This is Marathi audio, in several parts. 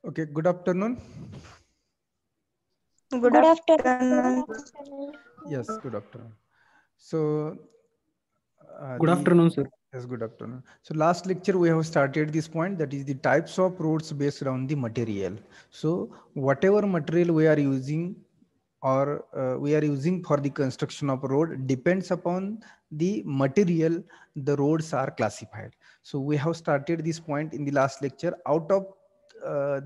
Okay, good afternoon. Good afternoon. Yes, good afternoon. So, Good afternoon, sir. yes, good afternoon. So last lecture we have started this point, that is the types of roads based on the material. So whatever material we are using or we are using for the construction of road depends upon the material the roads are classified. So we have started this point in the last lecture. Out of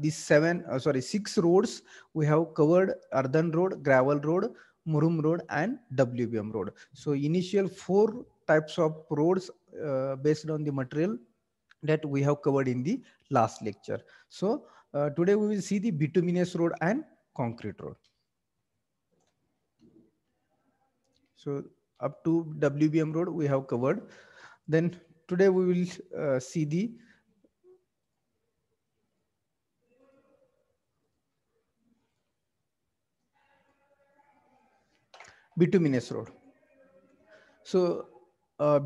these six roads we have covered: earthen road, gravel road, murum road and WBM road. So initial 4 types of roads based on the material that we have covered in the last lecture. So today we will see the bituminous road and concrete road. So up to WBM road we have covered. Then today we will see the bituminous road. So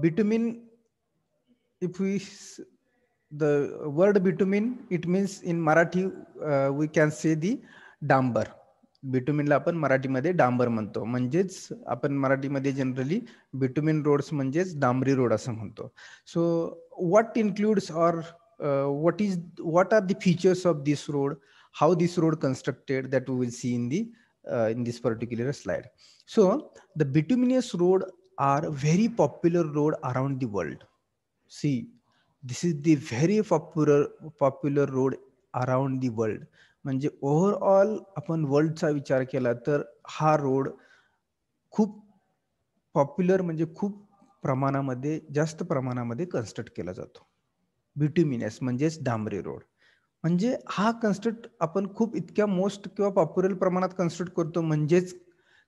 bitumen, if the word bitumen, it means in Marathi we can say the डांबर. बिटुमिनला आपण मराठीमध्ये डांबर म्हणतो. म्हणजेच आपण मराठीमध्ये जनरली बिटुमिन रोड्स म्हणजेच डांबरी रोड असं म्हणतो. So what includes or what are the features of this road, how this road constructed, that we will see in this particular slide. So the bituminous road are very popular road around the world. See, this is the very popular road around the world. म्हणजे ओव्हरऑल आपण वर्ल्डचा विचार केला तर हा रोड खूप पॉप्युलर, म्हणजे खूप प्रमाणामध्ये, जास्त प्रमाणामध्ये कन्स्ट्रक्ट केला जातो. बिट्युमिनस म्हणजेच डांबरी रोड. म्हणजे हा कन्स्ट्रक्ट आपण खूप इतक्या मोस्ट किंवा पॉप्युलर प्रमाणात कन्स्ट्रक्ट करतो, म्हणजेच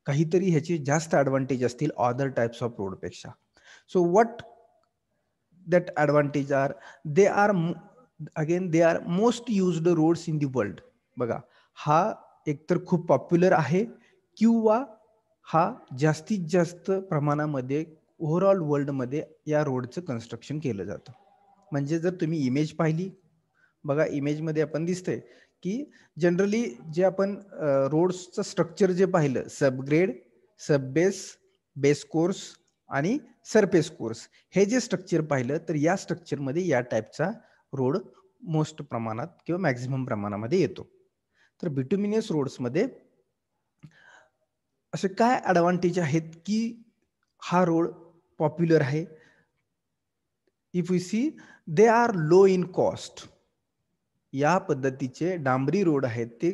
काहीतरी ह्याचे जास्त ऍडव्हान्टेज असतील अदर टाइप्स ऑफ रोड पेक्षा. So what that advantage are, they are most used roads in the world. बघा, हा एकतर खूप पॉप्युलर आहे किंवा हा जास्तीत जास्त प्रमाणामध्ये ओव्हरऑल वर्ल्ड मध्ये या रोडचं कन्स्ट्रक्शन केलं जातं. म्हणजे जर तुम्ही इमेज पाहिली, बघा इमेज मध्ये आपण दिसतंय की जनरली जे आपण रोड्सचं स्ट्रक्चर जे पाहिलं, सबग्रेड, सब बेस, बेस कोर्स आणि सरफेस कोर्स, हे जे स्ट्रक्चर पाहिलं तर या स्ट्रक्चरमध्ये या टाईपचा रोड मोस्ट प्रमाणात किंवा मॅक्झिमम प्रमाणामध्ये येतो. तर बिट्युमिनियस रोड्समध्ये असे काय ऍडव्हान्टेज आहेत की हा रोड पॉप्युलर आहे? If you see, they are low in cost. या पद्धतीचे डांबरी रोड आहेत ते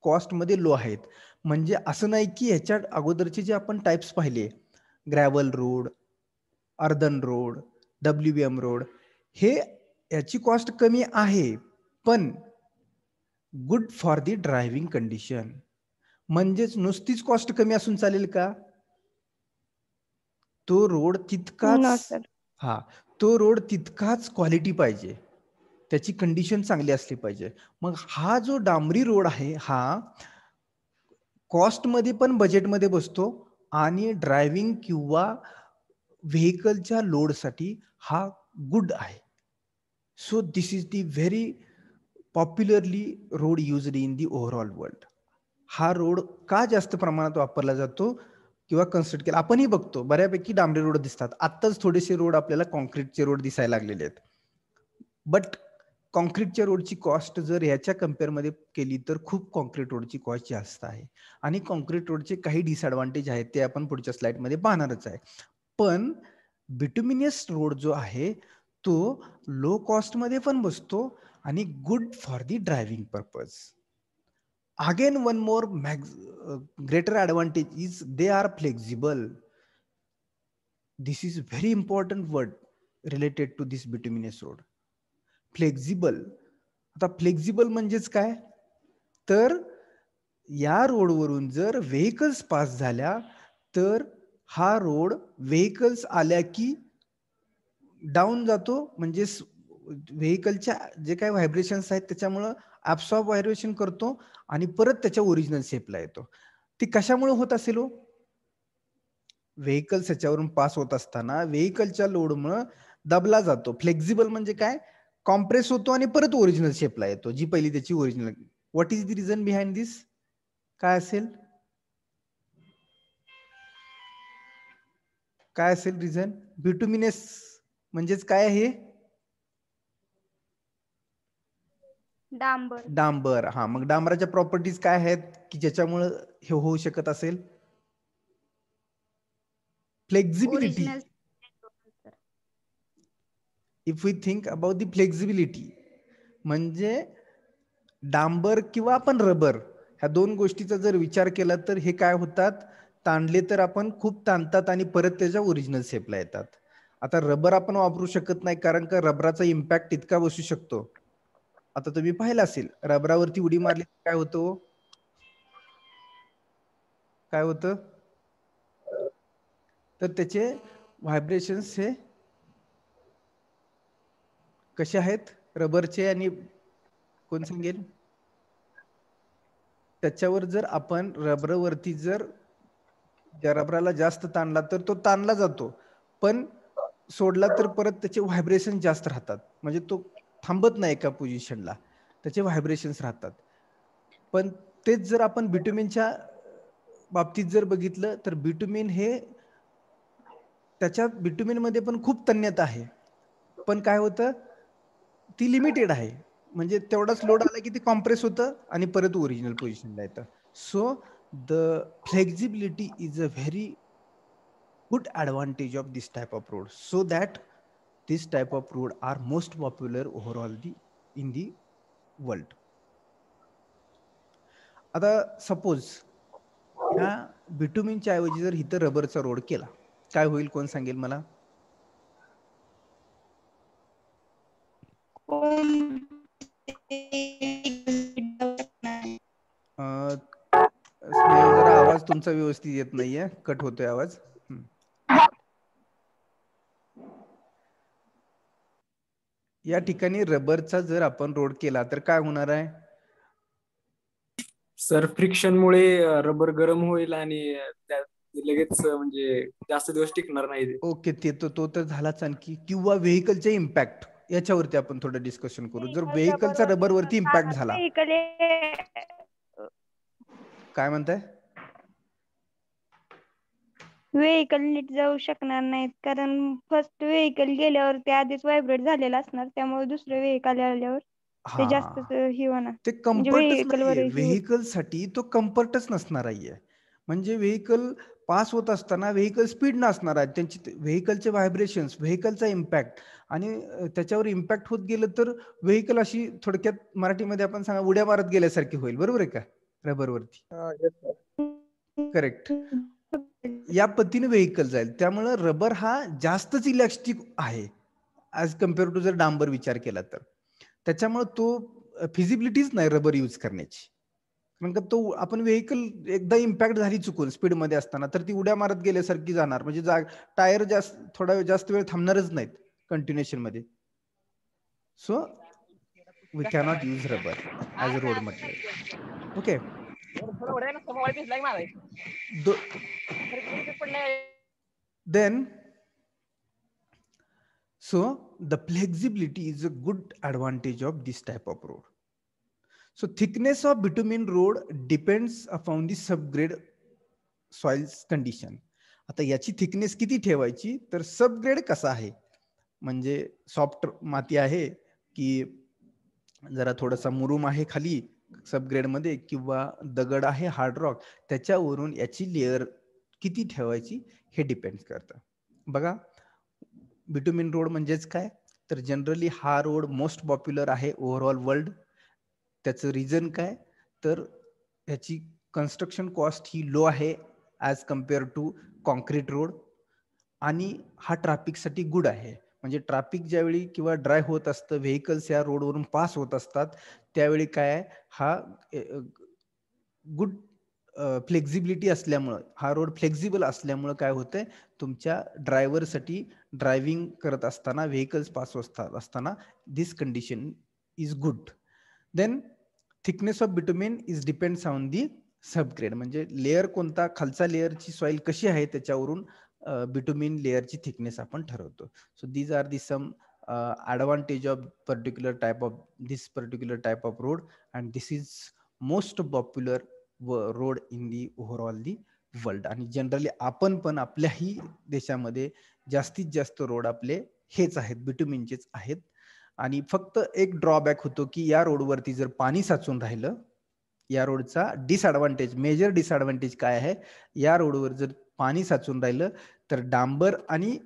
कॉस्टमध्ये लो आहेत. म्हणजे असं नाही की ह्याच्या अगोदरचे जे आपण टाइप्स पाहिले, gravel road, earthen road, WBM road, हे याची कॉस्ट कमी आहे, पण good for the driving condition. म्हणजेच नुसतीच कॉस्ट कमी असून चालेल का? तो रोड तितकाच तो रोड तितकाच क्वालिटी पाहिजे, त्याची कंडिशन चांगली असली पाहिजे. मग हा जो डांबरी रोड आहे हा कॉस्टमध्ये पण बजेटमध्ये बसतो आणि ड्रायव्हिंग किंवा व्हेकलच्या लोडसाठी हा गुड आहे. So this is the very popularly road used in the overall world. हा रोड का जास्त प्रमाणात वापरला जातो किंवा कन्स्ट्रक्ट केला? आपणही बघतो बऱ्यापैकी डांबरी रोड दिसतात. आत्ताच थोडेसे रोड आपल्याला कॉन्क्रीटचे रोड दिसायला लागलेले आहेत. बट कॉन्क्रीटच्या रोडची कॉस्ट जर ह्याच्या कम्पेअरमध्ये केली तर खूप कॉन्क्रीट रोडची कॉस्ट जास्त आहे. आणि कॉन्क्रीट रोडचे काही डिसएडव्हान्टेज आहेत ते आपण पुढच्या स्लाइडमध्ये पाहणारच आहे. पण बिट्युमिनियस रोड जो आहे तो लो कॉस्टमध्ये पण बसतो आणि good for the driving purpose. Again, one more greater advantage is they are flexible. This is very important word related to this bituminous road. Flexible. आता फ्लेक्झिबल म्हणजेच काय? तर या रोडवरून जर व्हेकल्स पास झाल्या तर हा रोड व्हेकल्स आल्या की डाऊन जातो. म्हणजे व्हेकलच्या जे काही व्हायब्रेशन्स आहेत त्याच्यामुळं ऍब्सॉर्ब व्हायब्रेशन करतो आणि परत त्याच्या ओरिजिनल शेपला येतो. ती कशामुळे होत असेल हो? व्हेकल्स ह्याच्यावरून पास होत असताना व्हेकलच्या लोडमुळे दबला जातो. फ्लेक्झिबल म्हणजे काय? कॉम्प्रेस होतो आणि परत ओरिजिनल शेपला येतो, जी पहिली त्याची original. What is the reason behind this? काय असेल? काय असेल रिझन? बिटुमिनस म्हणजेच काय आहे? डांबर. डांबर. हा, मग डांबराच्या प्रॉपर्टीज काय आहेत की ज्याच्यामुळे हे होऊ शकत असेल? Flexibility. If we think about the flexibility, म्हणजे डांबर किंवा आपण रबर, ह्या दोन गोष्टीचा जर विचार केला तर हे काय होतात, ताणले तर आपण खूप ताणतात आणि परत त्याच्या ओरिजिनल शेपला येतात. आता रबर आपण वापरू शकत नाही, कारण का रबराचा इम्पॅक्ट इतका बसू शकतो. आता तुम्ही पाहिलं असेल, रबरावरती उडी मारली काय होतं? काय होतं? तर त्याचे व्हायब्रेशन्स हे कसे आहेत रबरचे, आणि कोण सांगेल? त्याच्यावर जर आपण रबरवरती जर रबराला जास्त ताणला तर तो ताणला जातो, पण सोडला तर परत त्याचे व्हायब्रेशन जास्त राहतात, म्हणजे तो थांबत नाही एका पोझिशनला, त्याचे व्हायब्रेशन्स राहतात. पण तेच जर आपण बिटुमिनच्या बाबतीत जर बघितलं तर बिटुमिन हे त्याच्यात बिटुमिन मध्ये पण खूप तन्यता आहे, पण काय होतं, ती लिमिटेड आहे. म्हणजे तेवढाच लोड आला की ते कॉम्प्रेस होतं आणि परत ओरिजिनल पोझिशनला येतं. So the flexibility is a very good advantage of this type of road, so that this type of road are most popular overall in the world. आता सपोज ह्या बिटुमिनच्या ऐवजी जर इथं रबरचा रोड केला, काय होईल? कोण सांगेल मला? स्नेहल, जरा आवाज तुमचा व्यवस्थित येत नाहीये, कट होतोय आवाज. या ठिकाणी रबरचा जर आपण रोड केला तर काय होणार आहे? सर फ्रिक्शन मुळे रबर गरम होईल आणि लगेच म्हणजे जास्त दिवस टिकणार नाही. ओके, ते तो तर झालाच. आणखी किंवा व्हेकलचे इम्पॅक्ट, याच्यावरती आपण थोडं डिस्कशन करू. जर व्हेकलचा रबरवरती इम्पॅक्ट झाला, काय म्हणताय? व्हेकल नीट जाऊ शकणार नाहीत, कारण फर्स्ट व्हेकल गेल्यावर ते आधीच व्हायब्रेट झालेलं असणार, त्यामुळे दुसरं व्हेकल आल्यावर ते जास्त हे होणार, ते म्हणजे कम्फर्टच व्हेकल वर नाहीये. व्हेकलसाठी तो कम्फर्टच नसणार आहे. म्हणजे व्हेकल पास होत असताना व्हेकल स्पीड नसणार आहे, त्यांची व्हेकलचे व्हायब्रेशन्स, व्हेकलचा इम्पॅक्ट, आणि त्याच्यावर इम्पॅक्ट होत गेलं तर व्हेकल अशी थोडक्यात मराठीमध्ये आपण सांगा उड्या मारत गेल्यासारखी होईल. बरोबर आहे का रबरवरती? करेक्ट. या पद्धतीने व्हेकल जाईल. त्यामुळे रबर हा जास्तच इलॅस्टिक आहे ऍज कम्पेअर टू जर डांबर विचार केला तर. त्याच्यामुळे तो फिजिबिलिटीच नाही रबर यूज करण्याची. कारण तो आपण व्हेकल एकदा इम्पॅक्ट झाली चुकून स्पीडमध्ये असताना तर ती उड्या मारत गेल्यासारखी जाणार, म्हणजे टायर जास्त थोडा जास्त वेळ थांबणारच नाहीत कंटिन्युएशन मध्ये. So we cannot use rubber as a road material. Okay. Then, so the flexibility is a good advantage of this type of road. So thickness of bitumen road depends upon the subgrade soils condition. आता याची थिकनेस किती ठेवायची, तर सबग्रेड कसा आहे, म्हणजे सॉफ्ट माती आहे की जरा थोडासा मुरुम आहे खाली सबग्रेड मध्ये, किंवा दगड आहे हार्ड रॉक, त्याच्यावरून याची लेअर किती ठेवायची हे डिपेंड करतं. बघा, बिटुमिन रोड म्हणजेच काय, तर जनरली हा रोड मोस्ट पॉप्युलर आहे ओव्हरऑल वर्ल्ड. त्याचं रिझन काय, तर ह्याची कन्स्ट्रक्शन कॉस्ट ही लो आहे as compare to concrete road, आणि हा ट्रॅफिकसाठी गुड आहे. म्हणजे ट्रॅफिक ज्यावेळी किंवा ड्राय होत असतं, व्हेकल्स या रोडवरून पास होत असतात, त्यावेळी काय हा गुड फ्लेक्झिबिलिटी असल्यामुळं, हा रोड फ्लेक्झिबल असल्यामुळं काय होतंय, तुमच्या ड्रायव्हरसाठी ड्रायव्हिंग करत असताना, व्हेकल्स पास असताना this condition is good. Then thickness of bitumen is depends on the subgrade, म्हणजे लेअर कोणता, खालचा लेअरची सॉइल कशी आहे त्याच्यावरून बिटुमिन लेअरची थिकनेस आपण ठरवतो. So these are the some advantage of this particular type of road, and this is most popular road in the overall the world. आणि जनरली आपण पण आपल्याही देशामध्ये जास्तीत जास्त रोड आपले हेच आहेत, बिटुमिनचेच आहेत. आणि फक्त एक ड्रॉबॅक होतो की या रोडवरती जर पाणी साचून राहिलं, या रोडचा डिसएडव्हान्टेज, मेजर डिसएडव्हान्टेज काय आहे, या रोडवर जर पाणी साचून राहिलं तर डांबर आणि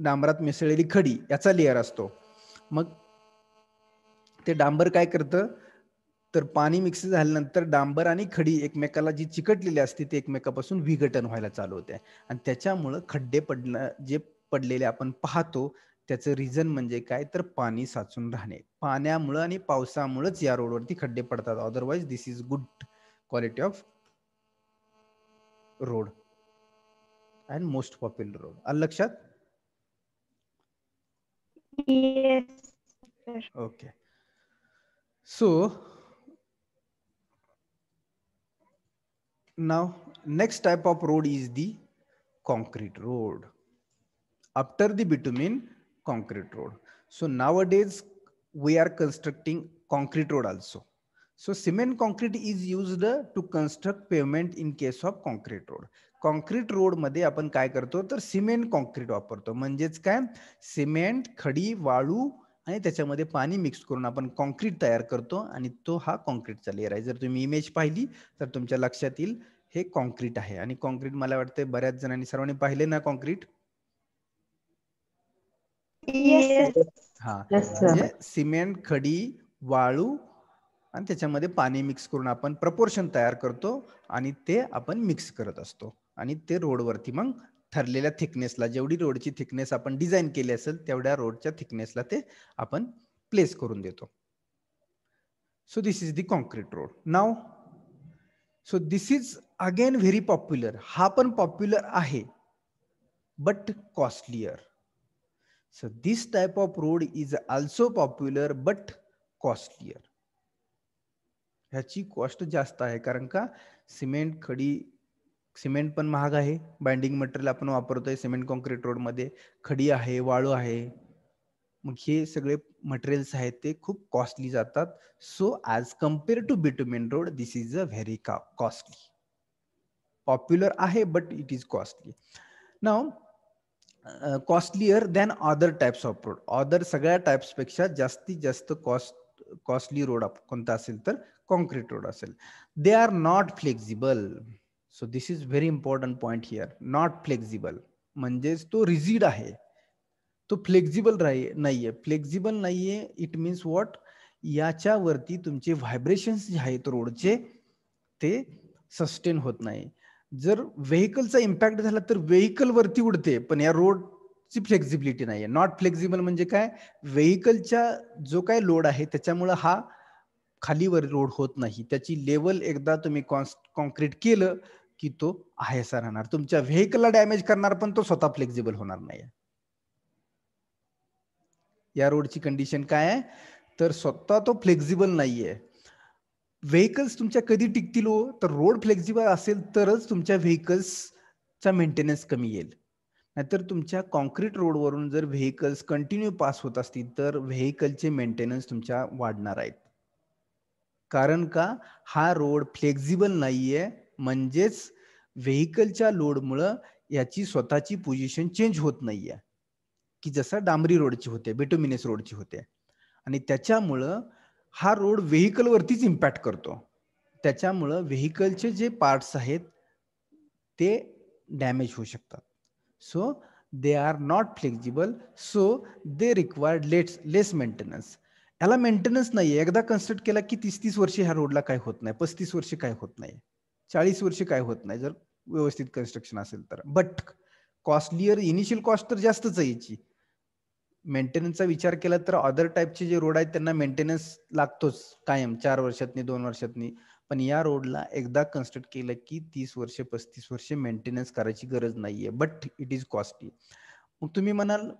डांबरात मिसळलेली खडी याचा लेअर असतो. मग ते डांबर काय करतं, तर पाणी मिक्स झाल्यानंतर डांबर आणि खडी एकमेकाला जी चिकटलेली असते ते एकमेकापासून विघटन व्हायला चालू होते, आणि त्याच्यामुळं खड्डे जे पडलेले आपण पाहतो त्याचं रिझन म्हणजे काय, तर पाणी साचून राहणे. पाण्यामुळं आणि पावसामुळेच या रोडवरती खड्डे पडतात. Otherwise this is good quality of road and most popular road. आलं लक्षात? Yes, sir. Okay. So now next type of road is the concrete road. After the bitumen, concrete road. So nowadays we are constructing concrete road also. So cement concrete is used to construct pavement in case of concrete road. Concrete road मध्ये आपण काय करतो, तर सिमेंट कॉन्क्रीट वापरतो. म्हणजेच काय, सिमेंट, खडी, वाळू आणि त्याच्यामध्ये पाणी मिक्स करून आपण कॉन्क्रीट तयार करतो, आणि तो हा कॉन्क्रीटचा लेअर आहे. जर तुम्ही इमेज पाहिली तर तुमच्या लक्षात येईल हे कॉन्क्रीट आहे. आणि कॉन्क्रीट मला वाटतं बऱ्याच जणांनी सर्वांनी पाहिले ना कॉन्क्रीट. Yes, sir. हा, म्हणजे सिमेंट, खडी, वाळू आणि त्याच्यामध्ये पाणी मिक्स करून आपण प्रपोर्शन तयार करतो आणि ते आपण मिक्स करत असतो, आणि ते रोडवरती मग ठरलेल्या थिकनेसला, जेवढी रोडची थिकनेस आपण डिझाईन केली असेल तेवढ्या रोडच्या थिकनेसला ते आपण प्लेस करून देतो. So this is the concrete road. Now so this is again very popular. हा पण पॉप्युलर आहे but costlier. So this type of road is also popular but costlier. ह्याची कॉस्ट जास्त आहे, कारण का सिमेंट, खडी, सिमेंट पण महाग आहे, बाइंडिंग मटेरियल आपण वापरतोय सिमेंट कॉन्क्रीट रोड मध्ये, खडी आहे, वाळू आहे, मग हे सगळे मटेरियल्स आहेत ते खूप कॉस्टली जातात. So as compare to bitumen road this is a very costly. Popular आहे but it is costly. Now costlier than other types of road. Other सगळ्या टाइप्स पेक्षा जास्तीत जास्त कॉस्टली रोड कोणता असेल तर कॉन्क्रीट रोड असेल. They are not flexible. So this is very important point here. Not flexible म्हणजेच तो रिजिड आहे, तो फ्लेक्झिबल नाहीये. फ्लेक्झिबल नाहीये इट मीन्स व्हॉट, याच्यावरती तुमचे व्हायब्रेशन्स जे आहेत रोडचे ते सस्टेन होत नाही. जर व्हेकलचा इम्पॅक्ट झाला तर व्हेकल वरती उडते, पण या रोडची फ्लेक्झिबिलिटी नाहीये. नॉट फ्लेक्झिबल म्हणजे काय, व्हेकलच्या जो काय लोड आहे त्याच्यामुळे हा खालीवर रोड होत नाही. त्याची लेवल एकदा तुम्ही कॉन्क्रीट केलं की तो आहे असा राहणार. तुमच्या व्हेकलला डॅमेज करणार पण तो स्वतः फ्लेक्झिबल होणार नाही. या रोडची कंडिशन काय आहे, तर स्वतः तो फ्लेक्झिबल नाहीये. व्हेकल्स तुमच्या कधी टिकतील हो, तर रोड फ्लेक्झिबल असेल तरच तुमच्या व्हेकल्सचा मेंटेनन्स कमी येईल. नाहीतर तुमच्या कॉन्क्रीट रोडवरून जर व्हेकल्स कंटिन्यू पास होत असतील तर व्हेकलचे मेंटेनन्स तुमच्या वाढणार आहेत. कारण का हा रोड फ्लेक्झिबल नाहीये, म्हणजेच व्हेकलच्या लोडमुळं याची स्वतःची पोझिशन चेंज होत नाहीये, की जसं डांबरी रोडची होते, बिटुमिनस रोडची होते. आणि त्याच्यामुळं हा रोड व्हेकल वरतीच इम्पॅक्ट करतो. त्याच्यामुळं व्हेकलचे जे पार्ट्स आहेत ते डॅमेज होऊ शकतात. So they are not flexible, so they required less maintenance. याला मेंटेनन्स नाही. एकदा कन्स्ट्रक्ट केला की 30-30 वर्ष ह्या रोडला काय होत नाही, 35 वर्ष काय होत नाही, 40 वर्ष काय होत नाही जर व्यवस्थित कन्स्ट्रक्शन असेल तर. बट कॉस्टलियर, इनिशियल कॉस्ट तर जास्तच आहे याची. मेंटेनन्सचा विचार केला तर अदर टाईपचे जे रोड आहेत त्यांना मेंटेनन्स लागतोच कायम, 4 वर्षातनी 2 वर्षातनी. पण या रोडला एकदा कन्स्ट्रक्ट केलं की 30 वर्ष 35 वर्ष मेंटेनन्स करायची गरज नाहीये, बट इट इज कॉस्टली. मग तुम्ही म्हणाल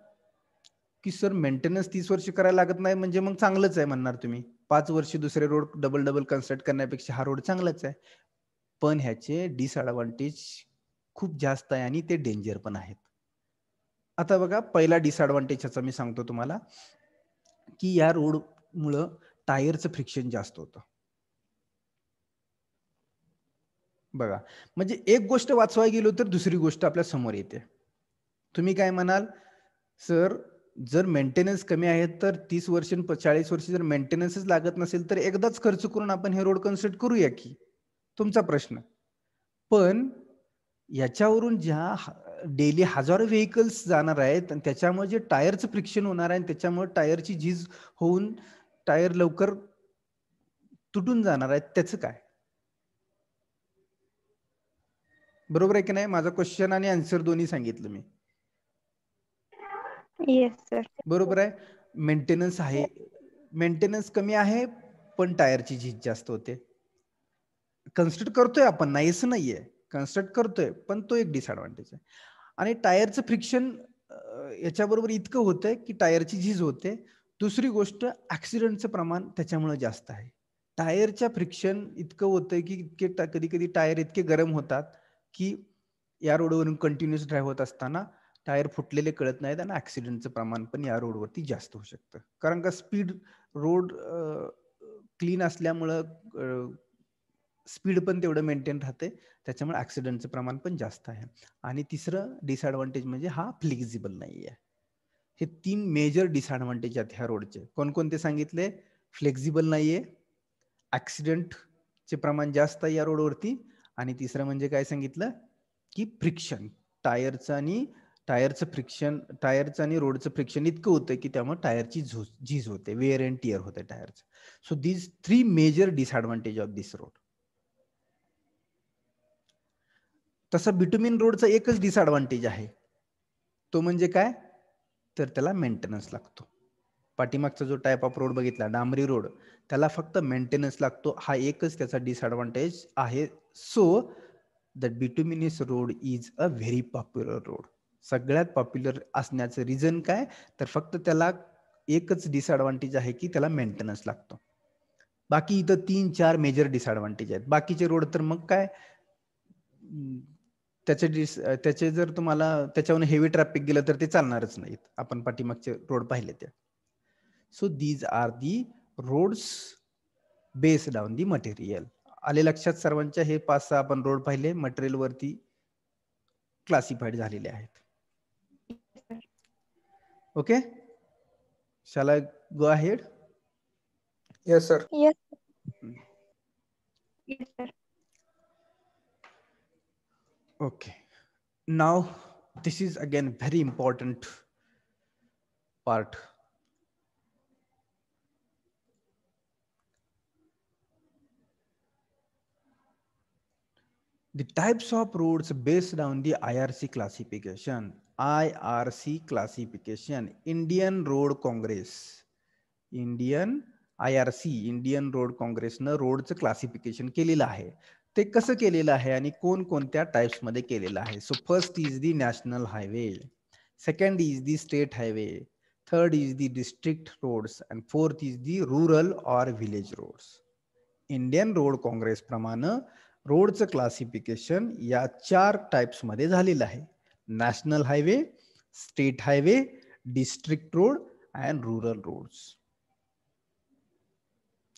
की सर मेंटेनन्स 30 वर्ष करायला लागत नाही म्हणजे मग चांगलंच आहे म्हणणार तुम्ही. 5 वर्ष दुसरे रोड डबल कन्स्ट्रक्ट करण्यापेक्षा हा रोड चांगलाच आहे. पण ह्याचे डिसएडव्हान्टेज खूप जास्त आहे आणि ते डेंजर पण आहेत. आता बघा, पहिला डिसएडव्हान्टेज ह्याचा मी सांगतो तुम्हाला, की या रोड मुळे टायरचं फ्रिक्शन जास्त होतं. बघा, म्हणजे एक गोष्ट वाचवायला गेलो तर दुसरी गोष्ट आपल्या समोर येते. तुम्ही काय म्हणाल, सर जर मेंटेनन्स कमी आहे तर 30 वर्ष 40 वर्ष जर मेंटेनन्सच लागत नसेल तर एकदाच खर्च करून आपण हे रोड कन्स्ट्रक्ट करूया की. तुमचा प्रश्न. पण याच्यावरून ज्या डेली हजारो व्हेकल्स जाणार आहेत आणि त्याच्यामुळे जे टायरचं फ्रिक्शन होणार आहे, त्याच्यामुळे टायरची झीज होऊन टायर लवकर तुटून जाणार आहेत, त्याचं काय? बरोबर आहे की नाही? माझा क्वेश्चन आणि आन्सर दोन्ही सांगितलं मी. Yes sir. बरोबर आहे. मेंटेनन्स आहे, मेंटेनन्स कमी आहे पण टायरची झीज जास्त होते. कन्स्ट्रक्ट करतोय आपण, नाहीच नाहीये, कन्स्ट्रक्ट करतोय, पण तो एक डिसएडव्हान्टेज आहे. आणि टायरचं फ्रिक्शन याच्याबरोबर इतकं होतंय की टायरची झीज होते. दुसरी गोष्ट, ऍक्सिडेंटचं प्रमाण त्याच्यामुळे जास्त आहे. टायरच्या फ्रिक्शन इतकं होतंय की कधी कधी टायर इतके गरम होतात की या रोडवरून कंटिन्युअस ड्राईव्ह होत असताना टायर फुटलेले कळत नाहीत आणि ऍक्सिडेंटचं प्रमाण पण या रोडवरती जास्त होऊ शकतं. कारण का स्पीड रोड क्लीन असल्यामुळं स्पीड पण तेवढं मेंटेन राहते, त्याच्यामुळे ऍक्सिडेंटचं प्रमाण पण जास्त आहे. आणि तिसरं डिसएडव्हान्टेज म्हणजे हा फ्लेक्झिबल नाही आहे. हे 3 मेजर डिसएडव्हान्टेज आहेत ह्या रोडचे. कोणकोणते सांगितले? फ्लेक्झिबल नाहीये, ऍक्सिडेंटचे प्रमाण जास्त आहे या रोडवरती, आणि तिसरं म्हणजे काय सांगितलं की फ्रिक्शन, टायरचं फ्रिक्शन, टायरचं आणि रोडचं फ्रिक्शन इतकं होतं की त्यामुळे टायरची झीज होते, वेअर अँड टिअर होते टायरचं. So these 3 major disadvantage of this road. तसं बिटुमिन रोडचा एकच डिसएडव्हान्टेज आहे, तो म्हणजे काय, तर त्याला मेंटेनन्स लागतो. पाठीमागचा जो टाइप ऑफ रोड बघितला, डांबरी रोड, त्याला फक्त मेंटेनन्स लागतो, हा एकच त्याचा डिसएडव्हान्टेज आहे. So the bituminous road is a very popular road. सगळ्यात पॉप्युलर असण्याचं रिझन काय, तर फक्त त्याला एकच डिसएडव्हान्टेज आहे की त्याला मेंटेनन्स लागतो. बाकी इथं 3-4 मेजर डिसएडव्हान्टेज आहेत. बाकीचे रोड तर मग काय, त्याचे जर तुम्हाला त्याच्यावर हेवी ट्रॅफिक गेलं तर ते चालणारच नाहीत. आपण पाठीमागचे रोड पाहिले ते. So these are the roads based on the material. आले लक्षात सर्वांच्या? हे 5-6 आपण रोड पाहिले, मटेरियल वरती क्लासिफाईड झालेले आहेत. Okay, shall I go ahead? Yes sir. Yes. Yes sir. Okay, now this is again very important part. The types of roads based on the IRC classification. IRC classification, Indian Road Congress, Indian IRC, Indian Road Congress न रोडचं क्लासिफिकेशन केलेलं आहे. ते कसं केलेलं आहे आणि कोणकोणत्या टाइप्स मध्ये केलेलं आहे? So first is the national highway, second is the state highway, third is the district roads, and fourth is the rural or village roads. Indian road Congress प्रमाणे रोडचं क्लासिफिकेशन या 4 टाइप्स मध्ये झालेलं आहे: national highway, state highway, district road and rural roads.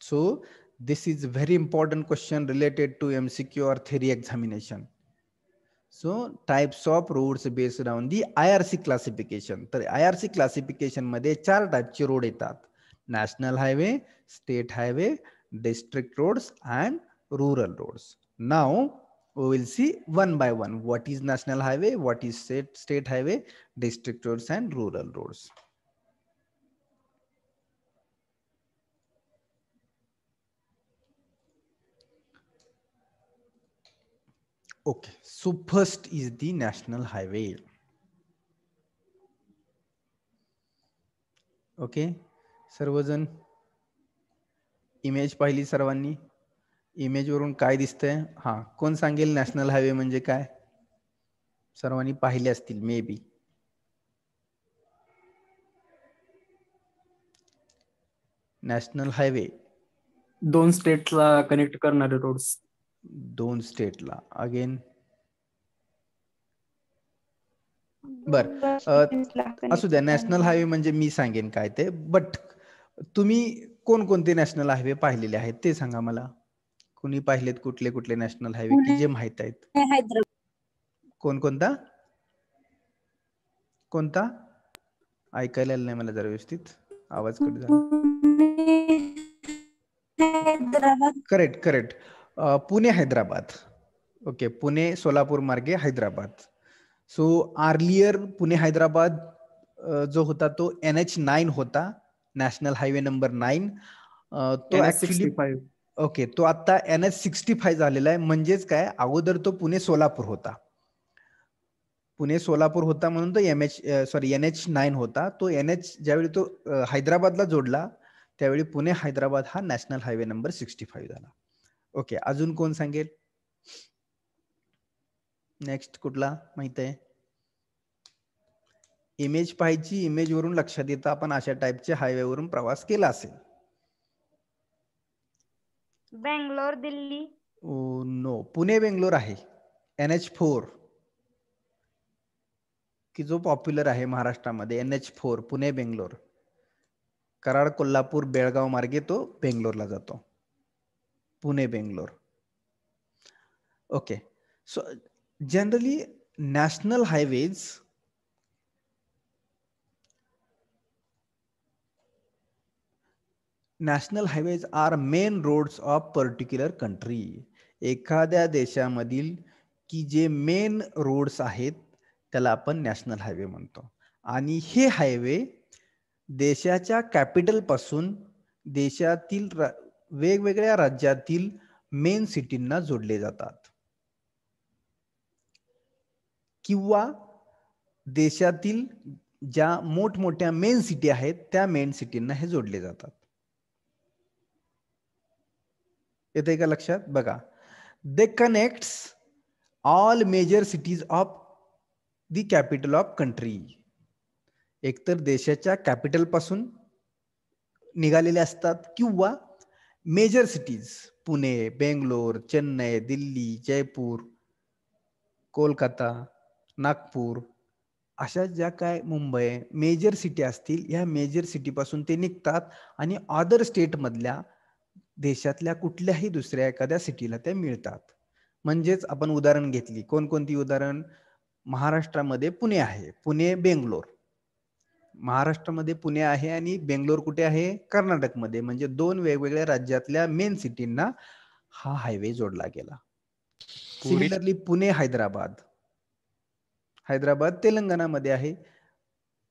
So this is very important question related to MCQ or theory examination. So types of roads based on the IRC classification. तर IRC classification मध्ये 4 टाइपचे रोड येतात: national highway, state highway, district roads and rural roads. Now we will see one by one what is national highway, what is state highway, district roads and rural roads. Okay, so first is the national highway. Okay, सर्वजण इमेज पाहिली सर्वांनी? इमेज वरून काय दिसतंय? हा, कोण सांगेल नॅशनल हायवे म्हणजे काय? सर्वांनी पाहिले असतील मे बी. नॅशनल हायवे 2 स्टेटला कनेक्ट करणारे रोड्स. 2 स्टेटला. अगेन बर असू द्या. नॅशनल हायवे म्हणजे मी सांगेन काय ते, बट तुम्ही कोणकोणते नॅशनल हायवे पाहिलेले आहेत ते सांगा मला. कुणी पाहिलेत कुठले कुठले नॅशनल हायवे की जे माहित आहेत? हैदराबाद. कोणता कोणता ऐकायला आलं नाही मला जरा व्यवस्थित, आवाज कट झाला. Hyderabad. Correct correct. Pune Hyderabad. Okay, Pune Solapur मार्गे हैदराबाद. सो आर्लियर पुणे हैदराबाद जो होता तो NH9 होता, नॅशनल हायवे नंबर 9. तो ऍक्च्युली ओके, तो आता NH65 झालेला आहे. म्हणजेच काय, अगोदर तो पुणे सोलापूर होता. पुणे सोलापूर होता म्हणून तो NH9 होता. तो NH ज्यावेळी तो हैदराबादला जोडला त्यावेळी पुणे हैदराबाद हा नॅशनल हायवे नंबर 65 झाला. ओके, अजून कोण सांगेल? नेक्स्ट कुठला माहित आहे? इमेज पाहायची, इमेज वरून लक्षात येतं आपण अशा टाईपच्या हायवे वरून प्रवास केला असेल. बेंगलोर दिल्ली. नो, पुणे बेंगलोर आहे. NH4 की जो पॉप्युलर आहे महाराष्ट्रामध्ये, NH4 पुणे बेंगलोर. कराड कोल्हापूर बेळगाव मार्गे तो बेंगलोरला जातो, Pune Bangalore. Okay, so generally national highways are main roads of particular country. एखाद्या देशामधील की जे मेन रोड्स आहेत त्याला आपण नॅशनल हायवे म्हणतो. आणि हे हायवे देशाच्या कॅपिटल पासून देशातील वेगवेगळ्या राज्यातील मेन सिटींना जोडले जातात, किंवा देशातील ज्या मोठमोठ्या मेन सिटी आहेत त्या मेन सिटींना हे जोडले जातात. येते का लक्षात? बघा, they connects all major cities of the capital of country. एकतर देशाच्या कॅपिटल पासून निघालेले असतात किंवा मेजर सिटीज पुणे, बेंगलोर, चेन्नई, दिल्ली, जयपूर, कोलकाता, नागपूर अशा ज्या काय मुंबई मेजर सिटी असतील, ह्या मेजर सिटी पासून ते निघतात आणि अदर स्टेट मधल्या देशातल्या कुठल्याही दुसऱ्या एखाद्या सिटीला ते मिळतात. म्हणजेच आपण उदाहरण घेतली, कोणकोणती उदाहरण? महाराष्ट्रामध्ये पुणे आहे, पुणे बेंगलोर. महाराष्ट्रामध्ये पुणे आहे आणि बेंगलोर कुठे आहे? कर्नाटकमध्ये. म्हणजे दोन वेगवेगळ्या राज्यातल्या मेन सिटींना हा हायवे जोडला गेला. सिमिलरली पुणे हैदराबाद, हैदराबाद तेलंगणामध्ये आहे,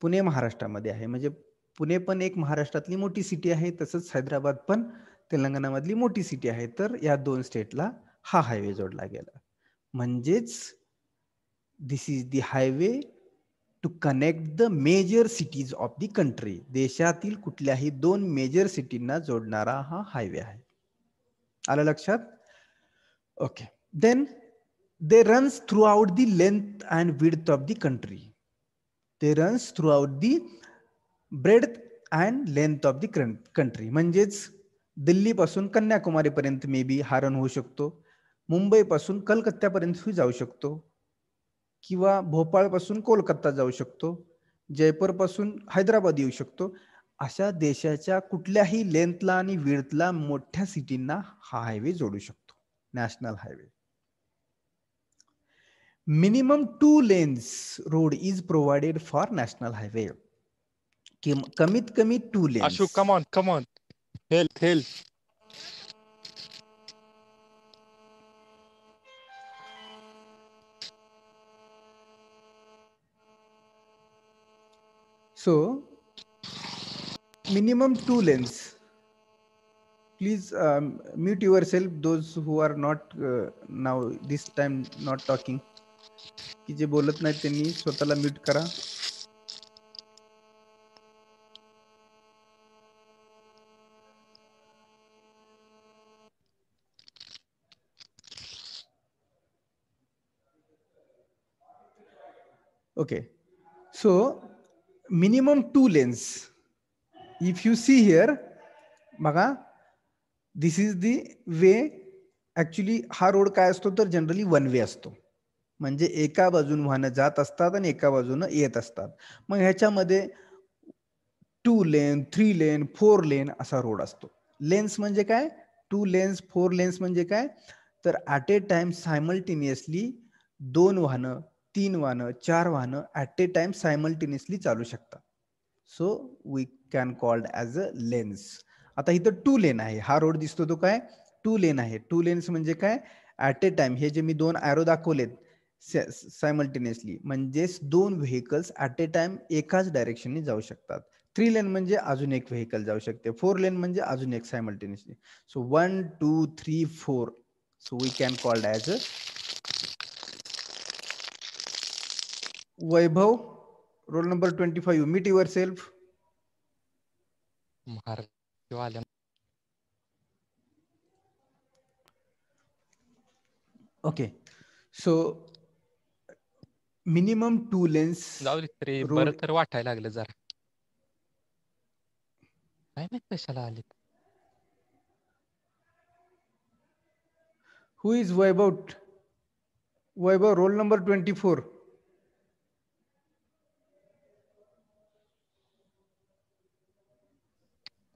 पुणे महाराष्ट्रामध्ये आहे. म्हणजे पुणे पण एक महाराष्ट्रातली मोठी सिटी आहे, तसंच हैदराबाद पण तेलंगणामधली मोठी सिटी आहे. तर या दोन स्टेटला हा हायवे जोडला गेला. म्हणजेच this is the highway to connect the major cities of the country. देशातील कुठल्याही दोन मेजर सिटींना जोडणारा हा हायवे आहे. आलं लक्षात? Okay, then they runs throughout the length and width of the country. They runs throughout the breadth and length of the country. म्हणजेच दिल्ली पासून कन्याकुमारी पर्यंत मे बी हा रन होऊ शकतो, मुंबई पासून कलकत्त्यापर्यंत जाऊ शकतो, किंवा भोपाळ पासून कोलकाता जाऊ शकतो, जयपूर पासून हैदराबाद येऊ शकतो. अशा देशाच्या कुठल्याही लेंथला आणि विड्थला मोठ्या सिटींना हा हायवे जोडू शकतो, national highway. Minimum 2 lanes road is provided for national highway. कमीत कमी 2 lanes. Ashu, come on. Help. So, minimum 2 lanes. Please mute yourself, those who are not now this time not talking. की जे बोलत नाहीत त्यांनी स्वतःला म्यूट करा. Okay, so minimum 2 lanes. If you see here, बघा, this is the way. Actually हा रोड काय असतो तर जनरली वन वे असतो. म्हणजे एका बाजून वाहनं जात असतात आणि एका बाजूनं येत असतात. मग ह्याच्यामध्ये 2 लेन, 3 लेन, 4 लेन असा रोड असतो. लेन्स म्हणजे काय? 2 लेन्स, 4 लेन्स म्हणजे काय? तर ऍट ए टाइम सायमल्टेनियसली 2 वाहनं, 3 वाहनं, 4 वाहनं ऍट ए टाइम सायमल्टेनियसली चालू शकतात. So we can called as a lanes. आता इथं 2 लेन आहे. हा रोड दिसतो तो काय? 2 लेन आहे. 2 लेन्स म्हणजे काय? ऍट ए टाइम हे जे मी 2 ॲरो दाखवलेत सायमल्टेनियसली म्हणजेच 2 व्हेकल्स ऍट ए टाइम एकाच डायरेक्शनने जाऊ शकतात. 3 लेन म्हणजे अजून एक व्हेकल जाऊ शकते. 4 लेन म्हणजे अजून एक simultaneously. So 1, 2, 3, 4. So we can called as a Vaibhav, roll number 25. Meet yourself. महाराष्ट्रवाल्या ओके. सो मिनिमम 2 लेन्स जाऊ दे रे, रोड. बरं तर वाटायला लागलं जरा. काय माहित कशाला आले. Who is Vaibhav? Vaibhav, roll number 24.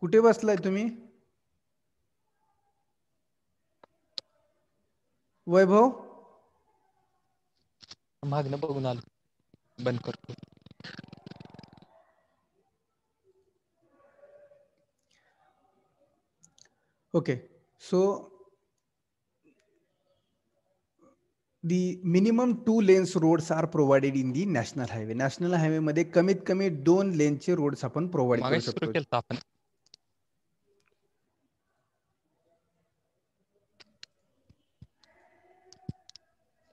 कुठे बसलाय तुम्ही? वैभव, मागणं बघून आलो, बंद करतो. okay. So the minimum 2 lanes roads are provided in the national highway. National highway मध्ये कमीत कमी 2 लेनचे रोड्स आपण प्रोव्हाइड करू मागाशी सुरू शकतो. केलं आपण.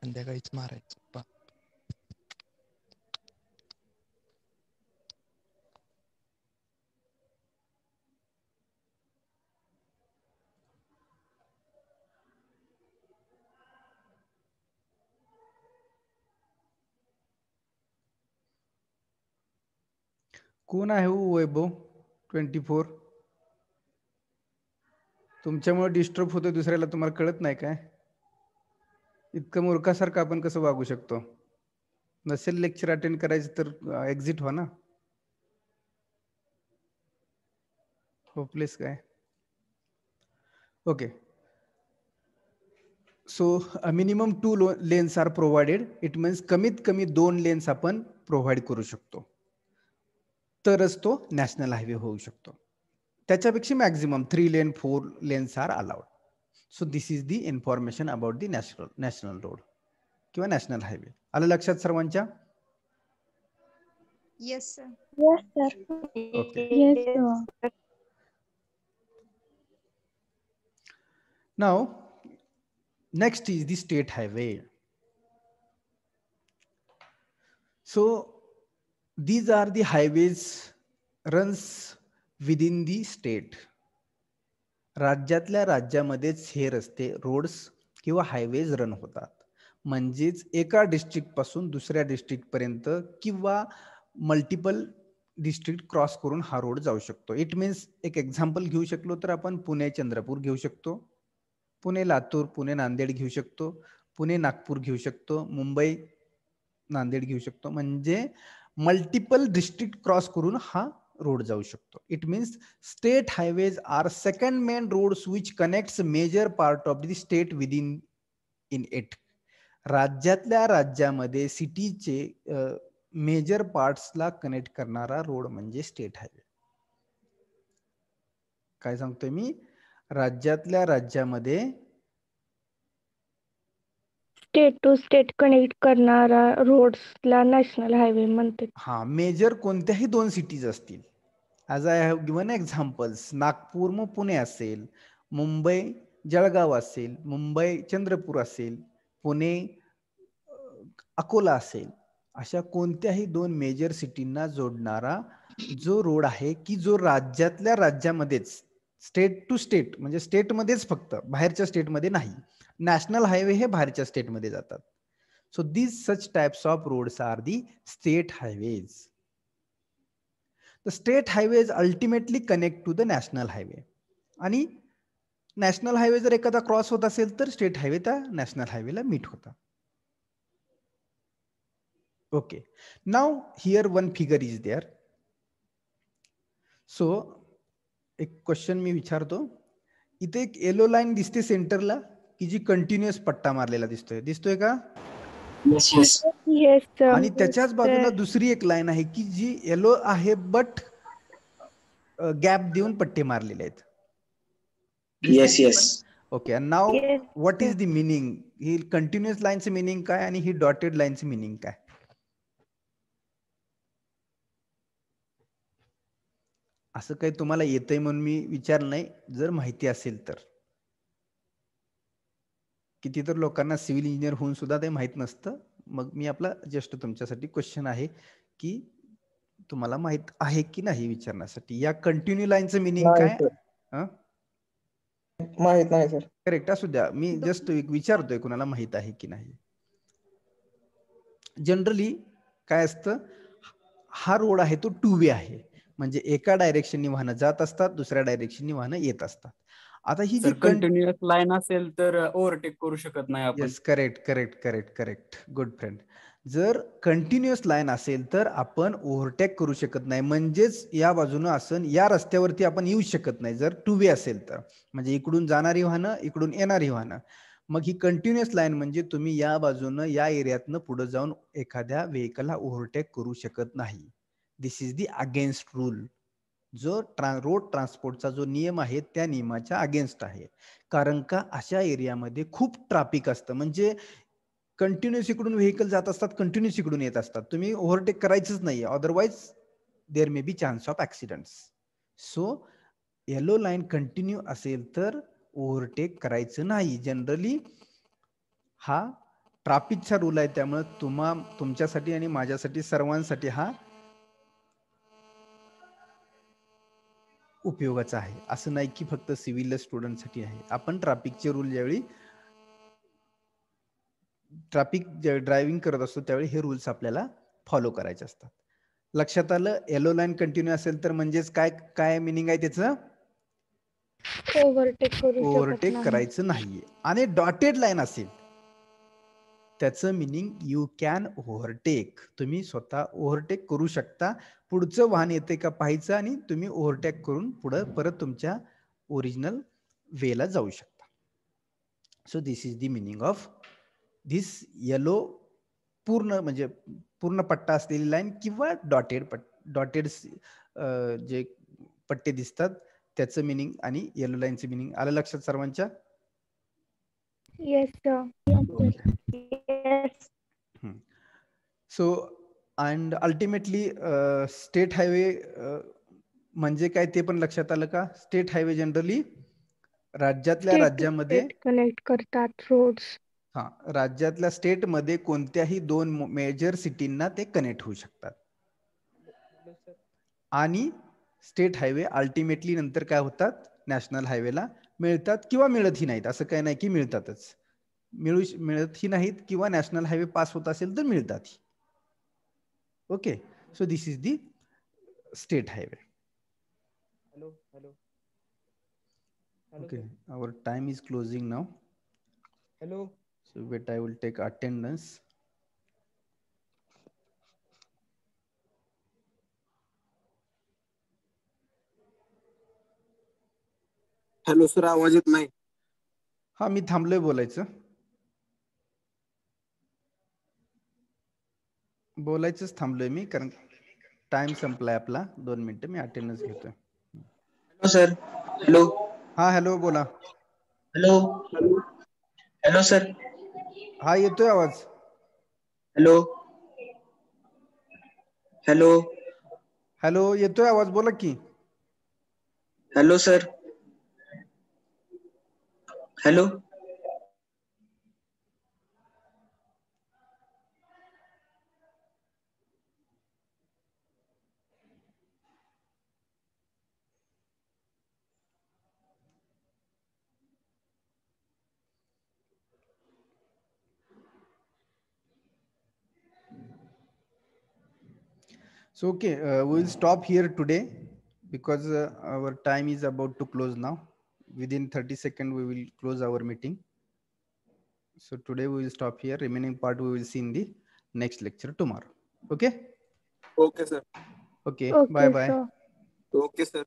संध्याकाळीच मारायचं. कोण आहे हो वैभव 24? तुमच्यामुळे डिस्टर्ब होतो दुसऱ्याला, तुम्हाला कळत नाही काय? इतकं मूर्खासारखं आपण कसं वागू शकतो? नसेल लेक्चर अटेंड करायचं तर एक्झिट व्हा ना. होपलेस काय? Okay. So minimum 2 lanes are provided. It means कमीत कमी 2 लेन्स आपण प्रोव्हाइड करू शकतो, तरच तो नॅशनल हायवे होऊ शकतो. त्याच्यापेक्षा maximum 3 lane 4 lanes are allowed. So this is the information about the national road किंवा नॅशनल हायवे. आलं लक्षात सर्वांच्या? Yes sir. Yes, sir. Okay. Yes, sir. Now, next is the state highway. So these are the highways runs within the state. राज्यातल्या राज्यामध्येच हे रस्ते, रोड्स किंवा हायवेज रन होतात. म्हणजेच एका डिस्ट्रिक्ट पासून दुसऱ्या डिस्ट्रिक्ट पर्यंत किंवा मल्टिपल डिस्ट्रिक्ट क्रॉस करून हा रोड जाऊ शकतो. इट मीन्स एक एक्झाम्पल घेऊ शकलो तर आपण पुणे चंद्रपूर घेऊ शकतो, पुणे लातूर, पुणे नांदेड घेऊ शकतो, पुणे नागपूर घेऊ शकतो, मुंबई नांदेड घेऊ शकतो. म्हणजे मल्टिपल डिस्ट्रिक्ट क्रॉस करून हा रोड जाऊ शकतो. It means state highways are second main roads which connects major part of the state within in it. राज्यातल्या राज्यामध्ये सिटीचे मेजर पार्ट्सला कनेक्ट करणारा रोड म्हणजे स्टेट हायवे. काय सांगतोय मी? राज्यातल्या राज्यामध्ये स्टेट टू स्टेट कनेक्ट करणारा रोड्सला नॅशनल हायवे म्हणतात. हा, मेजर कोणत्याही 2 सिटीज असतील. As I have given examples, Nagpur मग पुणे असेल, मुंबई जळगाव असेल, मुंबई चंद्रपूर असेल, पुणे अकोला असेल, अशा कोणत्याही 2 मेजर सिटींना जोडणारा जो रोड आहे की जो राज्यातल्या राज्यामध्येच, स्टेट टू स्टेट म्हणजे स्टेटमध्येच फक्त, बाहेरच्या स्टेटमध्ये नाही. नॅशनल हायवे हे बाहेरच्या स्टेटमध्ये जातात. So these such types of roads are the state highways. The state highways ultimately connect to the national highway. आणि नॅशनल हायवे जर एखादा क्रॉस होत असेल तर स्टेट हायवे त्या नॅशनल हायवेला मीट होता. Okay. Now here one figure is there. So एक क्वेश्चन मी विचारतो. इथे एक येलो लाईन दिसते सेंटरला की जी कंटिन्युअस पट्टा मारलेला दिसतोय का? Yes yes. येस आणि त्याच्याच बाजूला दुसरी एक लाईन आहे की जी येलो आहे बट गॅप देऊन पट्टे मारलेले आहेत. Yes yes. Okay. Now Yes, what is sir. The meaning? ही कंटिन्युअस लाईनचं मिनिंग काय आणि ही डॉटेड लाईनचं मिनिंग काय? असं काही तुम्हाला येतंय म्हणून मी विचारलं नाही, जर माहिती असेल तर. किती तर लोकांना सिव्हिल इंजिनियर होऊन सुद्धा ते माहित नसतं. मग मी आपला जस्ट तुमच्यासाठी क्वेश्चन आहे की तुम्हाला माहित आहे की नाही विचारण्यासाठी. या कंटिन्यू लाईनचं मिनिंग काय? माहित नाही सर. करेक्ट असू द्या, मी जस्ट विचारतोय कुणाला माहित आहे की नाही. जनरली काय असतं, हा रोड आहे तो 2 वे आहे, म्हणजे एका डायरेक्शननी वाहनं जात असतात, दुसऱ्या डायरेक्शननी वाहनं येत असतात. आता ही जी कंटिन्युअस लाईन असेल तर ओव्हरटेक करू शकत नाही आपण. Yes, correct correct correct correct, good friend. जर कंटिन्युअस लाईन असेल तर आपण ओव्हरटेक करू शकत नाही, म्हणजेच या बाजूनं असं या रस्त्यावरती आपण येऊ शकत नाही जर 2 वे असेल तर. म्हणजे इकडून जाणारी वाहनं, इकडून येणारी वाहनं. मग ही कंटिन्युअस लाईन म्हणजे तुम्ही या बाजूनं या एरियातनं पुढे जाऊन एखाद्या व्हेकलला ओव्हरटेक करू शकत नाही. दिस इज दी अगेन्स्ट रूल. जो रोड ट्रान्सपोर्टचा जो नियम आहे त्या नियमाच्या अगेन्स्ट आहे. कारण का अशा एरियामध्ये खूप ट्रॅफिक असतं, म्हणजे कंटिन्युअस इकडून व्हेकल जात असतात, कंटिन्युअस इकडून येत असतात. तुम्ही ओव्हरटेक करायचंच नाही, otherwise there may be chance of accidents. So yellow line continue असेल तर ओव्हरटेक करायचं नाही. जनरली हा ट्रॅफिकचा रूल आहे, त्यामुळे तुमच्यासाठी आणि माझ्यासाठी सर्वांसाठी हा उपयोगाचा आहे. असं नाही की फक्त सिव्हिल स्टुडंटसाठी आहे. आपण ट्रॅफिकचे रूल ज्यावेळी ट्रॅफिक ड्रायव्हिंग करत असतो त्यावेळी हे रूल्स आपल्याला फॉलो करायचे असतात. लक्षात आलं? येलो लाईन कंटिन्यू असेल तर म्हणजेच काय काय मिनिंग आहे त्याचं? ओव्हरटेक करायचं नाहीये. आणि डॉटेड लाईन असेल त्याचं मिनिंग यू कॅन ओव्हरटेक. तुम्ही स्वतः ओव्हरटेक करू शकता. पुढचं वाहन येते का पाहायचं आणि तुम्ही ओव्हरटेक करून पुढं परत तुमच्या ओरिजिनल वेला जाऊ शकता. So this is the meaning of this yellow पूर्ण म्हणजे पूर्ण पट्टा असलेली लाईन किंवा डॉटेड जे पट्टे दिसतात त्याचं मिनिंग आणि येलो लाईनचं मिनिंग आलं लक्षात सर्वांच्या? Yes, sir. Yes. So and ultimately state highway म्हणजे काय ते पण लक्षात आलं का? स्टेट हायवे जनरली राज्यातल्या राज्यामध्ये कनेक्ट करतात रोड्स. हा, राज्यातल्या स्टेटमध्ये कोणत्याही 2 मेजर सिटींना ते कनेक्ट होऊ शकतात. आणि स्टेट हायवे अल्टिमेटली नंतर काय होतात? नॅशनल हायवेला मिळतात किंवा मिळतही नाहीत. असं काही नाही की मिळतातच, मिळतही नाहीत किंवा नॅशनल हायवे पास होत असेल तर मिळतात. Okay, so this is the state highway. Hello hello. Okay, our time is closing now. Hello. So wait, I will take attendance. Hello sir, आवाज येत नाही. हा, मी थांबलोय बोलायचंच थांबलोय मी, कारण टाइम संपलाय आपला. 2 मिनिटं मी अटेंडन्स घेतोय. Hello sir. हॅलो. हा, हॅलो बोला. हॅलो. Hello sir. हा, येतोय आवाज. हॅलो. हॅलो. हॅलो, येतोय आवाज, बोला की. Hello sir. Hello. So okay, we will stop here today because our time is about to close now. Within 30 seconds we will close our meeting. So today we will stop here. Remaining part we will see in the next lecture tomorrow. Okay okay sir. Okay okay bye bye sir. Okay sir.